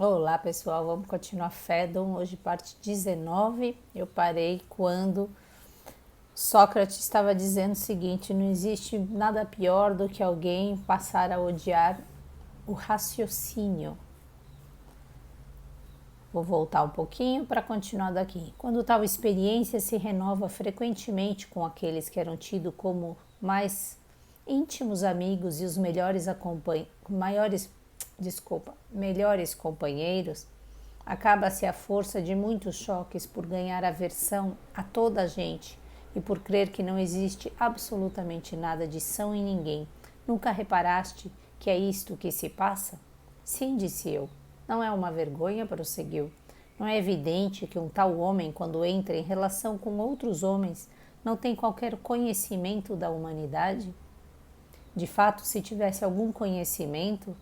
Olá pessoal, vamos continuar Fédon, hoje parte 19. Eu parei quando Sócrates estava dizendo o seguinte: não existe nada pior do que alguém passar a odiar o raciocínio. Vou voltar um pouquinho para continuar daqui. Quando tal experiência se renova frequentemente com aqueles que eram tidos como mais íntimos amigos e os melhores companheiros, acaba-se a força de muitos choques por ganhar aversão a toda a gente e por crer que não existe absolutamente nada de são em ninguém. Nunca reparaste que é isto que se passa? Sim, disse eu. Não é uma vergonha, prosseguiu. Não é evidente que um tal homem, quando entra em relação com outros homens, não tem qualquer conhecimento da humanidade? De fato, se tivesse algum conhecimento,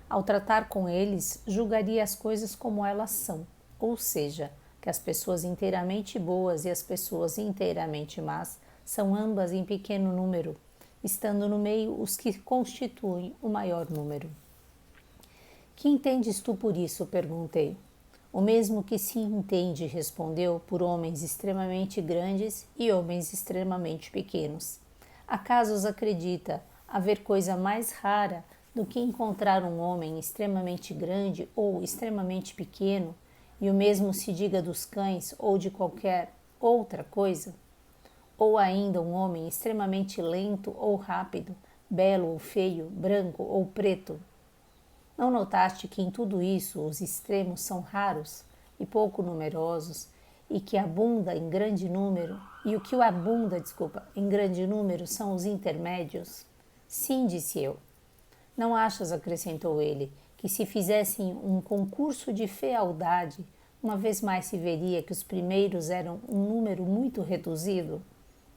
ao tratar com eles, julgaria as coisas como elas são, ou seja, que as pessoas inteiramente boas e as pessoas inteiramente más são ambas em pequeno número, estando no meio os que constituem o maior número. Que entendes tu por isso? Perguntei. O mesmo que se entende, respondeu, por homens extremamente grandes e homens extremamente pequenos. Acaso os acredita haver coisa mais rara do que encontrar um homem extremamente grande ou extremamente pequeno, e o mesmo se diga dos cães ou de qualquer outra coisa? Ou ainda um homem extremamente lento ou rápido, belo ou feio, branco ou preto? Não notaste que em tudo isso os extremos são raros e pouco numerosos, e que abunda em grande número, e o que o abunda, em grande número são os intermédios? Sim, disse eu. Não achas, acrescentou ele, que se fizessem um concurso de fealdade, uma vez mais se veria que os primeiros eram um número muito reduzido?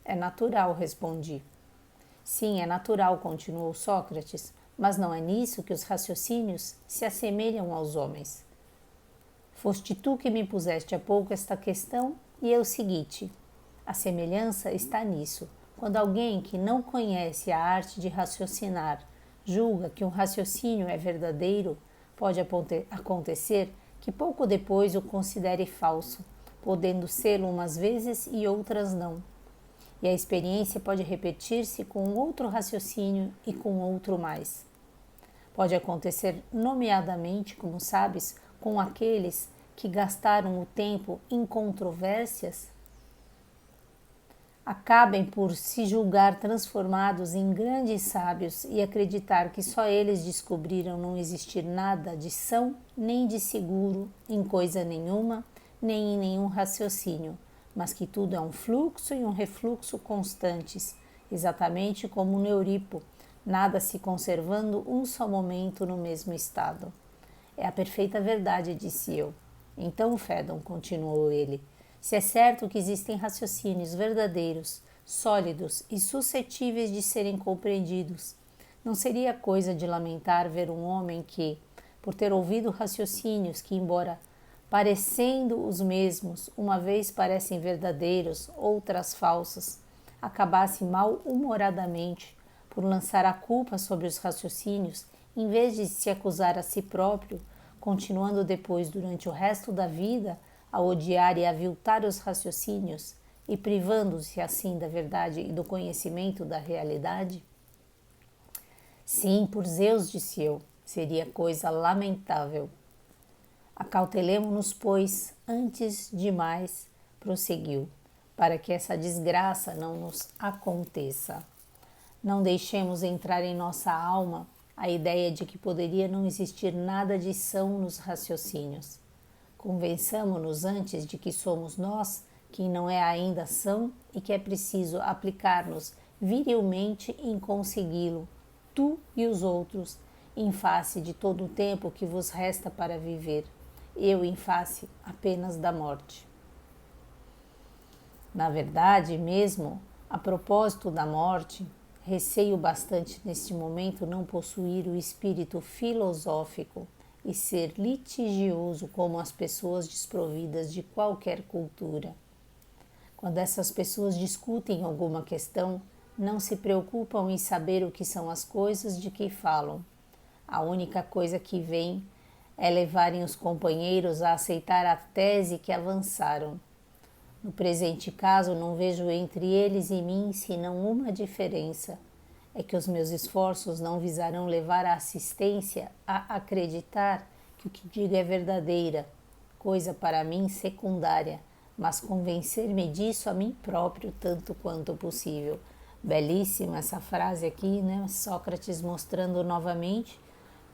É natural, respondi. Sim, é natural, continuou Sócrates, mas não é nisso que os raciocínios se assemelham aos homens. Foste tu que me puseste há pouco esta questão e eu segui-te. A semelhança está nisso. Quando alguém que não conhece a arte de raciocinar julga que um raciocínio é verdadeiro, pode acontecer que pouco depois o considere falso, podendo sê-lo umas vezes e outras não. E a experiência pode repetir-se com outro raciocínio e com outro mais. Pode acontecer, nomeadamente, como sabes, com aqueles que gastaram o tempo em controvérsias, acabem por se julgar transformados em grandes sábios e acreditar que só eles descobriram não existir nada de são nem de seguro em coisa nenhuma, nem em nenhum raciocínio, mas que tudo é um fluxo e um refluxo constantes, exatamente como no Euripo, nada se conservando um só momento no mesmo estado. É a perfeita verdade, disse eu. Então, Fédon, continuou ele, se é certo que existem raciocínios verdadeiros, sólidos e suscetíveis de serem compreendidos, não seria coisa de lamentar ver um homem que, por ter ouvido raciocínios que, embora parecendo os mesmos, uma vez parecem verdadeiros, outras falsas, acabasse mal-humoradamente por lançar a culpa sobre os raciocínios, em vez de se acusar a si próprio, continuando depois, durante o resto da vida, a odiar e aviltar os raciocínios e privando-se assim da verdade e do conhecimento da realidade? Sim, por Zeus, disse eu, seria coisa lamentável. Acautelemo-nos, pois, antes de mais, prosseguiu, para que essa desgraça não nos aconteça. Não deixemos entrar em nossa alma a ideia de que poderia não existir nada de são nos raciocínios. Convençamo-nos antes de que somos nós quem não é ainda são e que é preciso aplicar-nos virilmente em consegui-lo, tu e os outros, em face de todo o tempo que vos resta para viver, eu em face apenas da morte. Na verdade, mesmo a propósito da morte, receio bastante neste momento não possuir o espírito filosófico e ser litigioso como as pessoas desprovidas de qualquer cultura. Quando essas pessoas discutem alguma questão, não se preocupam em saber o que são as coisas de que falam. A única coisa que vem é levarem os companheiros a aceitar a tese que avançaram. No presente caso, não vejo entre eles e mim senão uma diferença. É que os meus esforços não visarão levar a assistência a acreditar que o que digo é verdadeira, coisa para mim secundária, mas convencer-me disso a mim próprio tanto quanto possível. Belíssima essa frase aqui, né? Sócrates mostrando novamente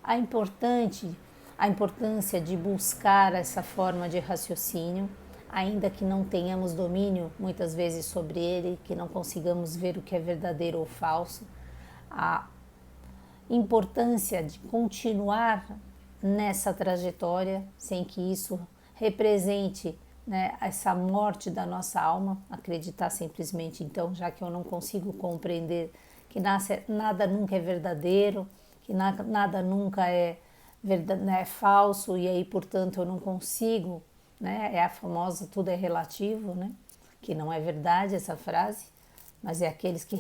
a importância de buscar essa forma de raciocínio, ainda que não tenhamos domínio muitas vezes sobre ele, que não consigamos ver o que é verdadeiro ou falso, a importância de continuar nessa trajetória sem que isso represente, né, essa morte da nossa alma, acreditar simplesmente, então, já que eu não consigo compreender que nada nunca é verdadeiro, que nada nunca é falso, e aí, portanto, eu não consigo, né, é a famosa tudo é relativo, né, que não é verdade essa frase, mas é aqueles que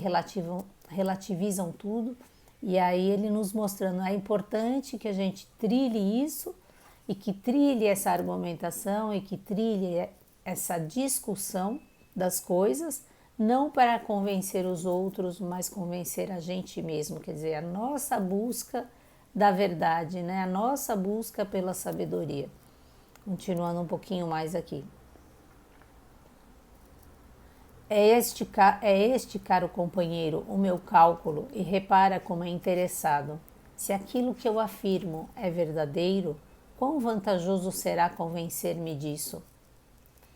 relativizam tudo, e aí ele nos mostrando, é importante que a gente trilhe isso, e que trilhe essa argumentação, e que trilhe essa discussão das coisas, não para convencer os outros, mas convencer a gente mesmo, quer dizer, a nossa busca da verdade, né? A nossa busca pela sabedoria. Continuando um pouquinho mais aqui. É este, caro companheiro, o meu cálculo, e repara como é interessado. Se aquilo que eu afirmo é verdadeiro, quão vantajoso será convencer-me disso?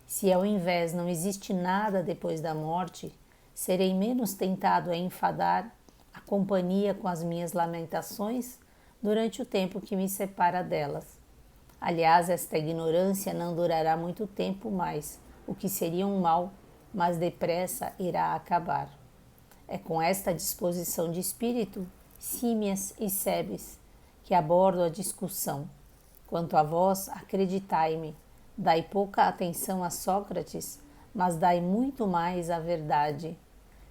Se ao invés não existe nada depois da morte, serei menos tentado a enfadar a companhia com as minhas lamentações durante o tempo que me separa delas. Aliás, esta ignorância não durará muito tempo mais, o que seria um mal, mas depressa irá acabar. É com esta disposição de espírito, Símias e Sebes, que abordo a discussão. Quanto a vós, acreditai-me, dai pouca atenção a Sócrates, mas dai muito mais à verdade.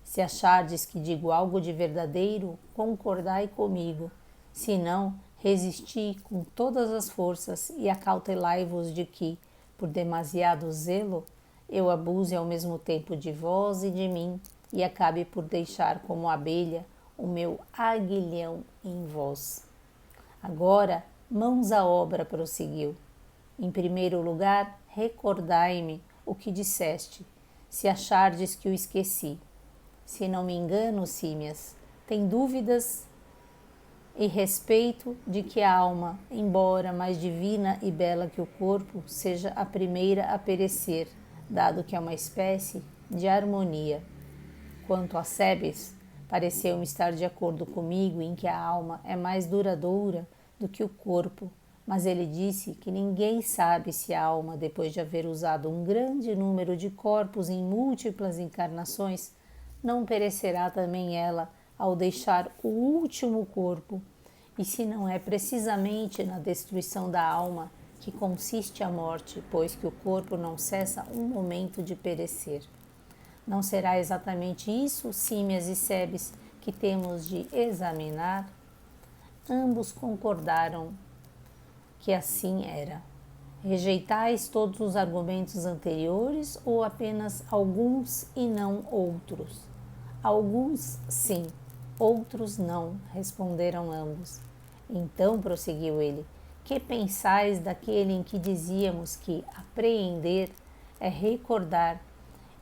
Se achardes que digo algo de verdadeiro, concordai comigo. Se não, resisti com todas as forças e acautelai-vos de que, por demasiado zelo, eu abuse ao mesmo tempo de vós e de mim, e acabe por deixar como abelha o meu aguilhão em vós. Agora, mãos à obra, prosseguiu. Em primeiro lugar, recordai-me o que disseste, se achardes que o esqueci. Se não me engano, Símias, tem dúvidas e respeito de que a alma, embora mais divina e bela que o corpo, seja a primeira a perecer, dado que é uma espécie de harmonia. Quanto a Sebes, pareceu-me estar de acordo comigo em que a alma é mais duradoura do que o corpo, mas ele disse que ninguém sabe se a alma, depois de haver usado um grande número de corpos em múltiplas encarnações, não perecerá também ela ao deixar o último corpo, e se não é precisamente na destruição da alma que consiste a morte, pois que o corpo não cessa um momento de perecer. Não será exatamente isso, Símias e Sebes, que temos de examinar? Ambos concordaram que assim era. Rejeitais todos os argumentos anteriores ou apenas alguns e não outros? Alguns sim, outros não, responderam ambos. Então, prosseguiu ele, que pensais daquele em que dizíamos que apreender é recordar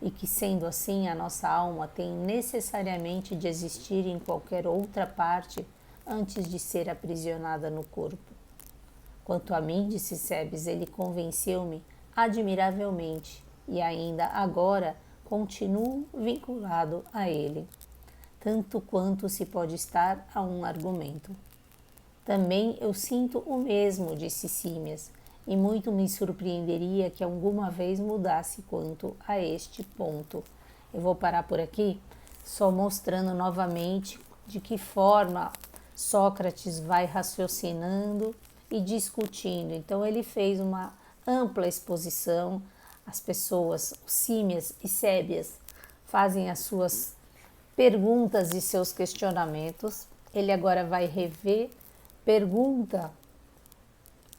e que, sendo assim, a nossa alma tem necessariamente de existir em qualquer outra parte antes de ser aprisionada no corpo? Quanto a mim, disse Sebes, ele convenceu-me admiravelmente e ainda agora continuo vinculado a ele, tanto quanto se pode estar a um argumento. Também eu sinto o mesmo, disse Símias, e muito me surpreenderia que alguma vez mudasse quanto a este ponto. Eu vou parar por aqui, só mostrando novamente de que forma Sócrates vai raciocinando e discutindo. Então ele fez uma ampla exposição, as pessoas, Símias e Sébias, fazem as suas perguntas e seus questionamentos. Ele agora vai rever, pergunta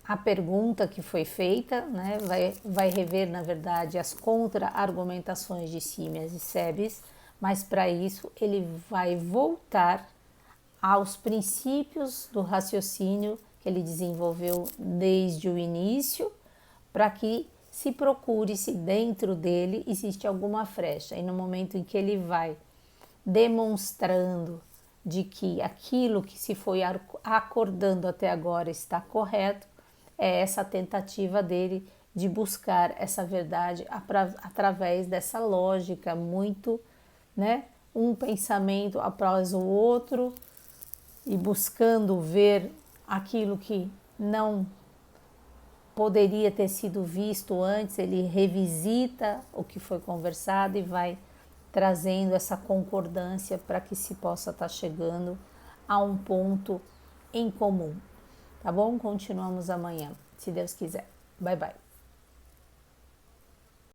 a pergunta que foi feita, né? Vai rever, na verdade, as contra-argumentações de Simeas e Sebes, mas para isso ele vai voltar aos princípios do raciocínio que ele desenvolveu desde o início, para que se procure se dentro dele existe alguma frecha. E no momento em que ele vai demonstrando de que aquilo que se foi acordando até agora está correto, é essa tentativa dele de buscar essa verdade através dessa lógica muito, né, um pensamento após o outro e buscando ver aquilo que não poderia ter sido visto antes, ele revisita o que foi conversado e vai trazendo essa concordância para que se possa estar chegando a um ponto em comum. Tá bom? Continuamos amanhã, se Deus quiser. Bye, bye.